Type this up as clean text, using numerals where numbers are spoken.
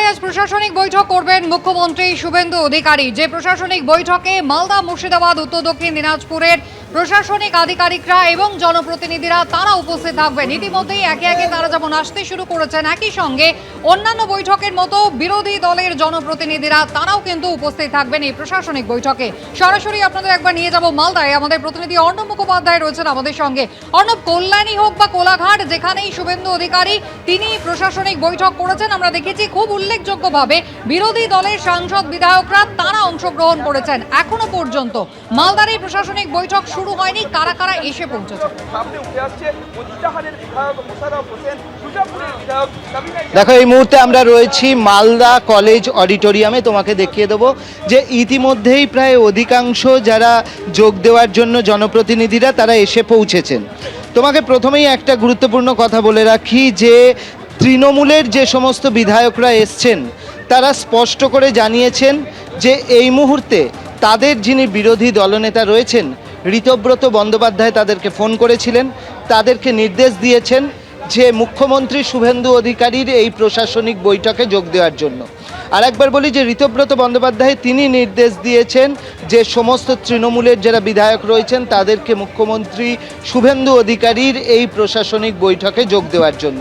মালদায় আজ প্রশাসনিক বৈঠক করবেন মুখ্যমন্ত্রী শুভেন্দু অধিকারী। যে প্রশাসনিক বৈঠকে মালদা, মুর্শিদাবাদ, উত্তর দক্ষিণ দিনাজপুরের প্রশাসনিক আধিকারিকরা এবং জনপ্রতিনিধিরা তারা উপস্থিত থাকবেন। ইতিমধ্যেই একে একে তারা যেমন আসতে শুরু করেছেন, একই সঙ্গে অন্যান্য বৈঠকের মতো বিরোধী দলের জনপ্রতিনিধিরা তারাও কিন্তু উপস্থিত থাকবেন এই প্রশাসনিক বৈঠকে। সরাসরি আপনাদের একবার নিয়ে যাব মালদায়। আমাদের প্রতিনিধি অর্ণব মুখোপাধ্যায় রয়েছেন আমাদের সঙ্গে। অর্ণব, কল্যাণী হোক বা কোলাঘাট, যেখানেই শুভেন্দু অধিকারী তিনি প্রশাসনিক বৈঠক করেছেন, আমরা দেখেছি খুব উল্লেখযোগ্যভাবে বিরোধী দলের সাংসদ বিধায়করা তারা অংশগ্রহণ করেছেন। এখনো পর্যন্ত মালদার এই প্রশাসনিক বৈঠক শুরু হয়নি, কারা কারা এসে পৌঁছেছে? দেখো, এই মুহূর্তে আমরা রয়েছি মালদা কলেজ অডিটোরিয়ামে। তোমাকে দেখিয়ে দেবো যে ইতিমধ্যেই প্রায় অধিকাংশ যারা যোগ দেওয়ার জন্য জনপ্রতিনিধিরা তারা এসে পৌঁছেছেন। তোমাকে প্রথমেই একটা গুরুত্বপূর্ণ কথা বলে রাখি যে তৃণমূলের যে সমস্ত বিধায়করা এসছেন তারা স্পষ্ট করে জানিয়েছেন যে এই মুহূর্তে তাদের যিনি বিরোধী দলনেতা রয়েছেন ঋতব্রত বন্দ্যোপাধ্যায় তাদেরকে ফোন করেছিলেন, তাদেরকে নির্দেশ দিয়েছেন যে মুখ্যমন্ত্রী শুভেন্দু অধিকারীর এই প্রশাসনিক বৈঠকে যোগ দেওয়ার জন্য। আর একবার বলি যে ঋতব্রত বন্দ্যোপাধ্যায় তিনি নির্দেশ দিয়েছেন যে সমস্ত তৃণমূলের যারা বিধায়ক রয়েছেন তাদেরকে মুখ্যমন্ত্রী শুভেন্দু অধিকারীর এই প্রশাসনিক বৈঠকে যোগ দেওয়ার জন্য।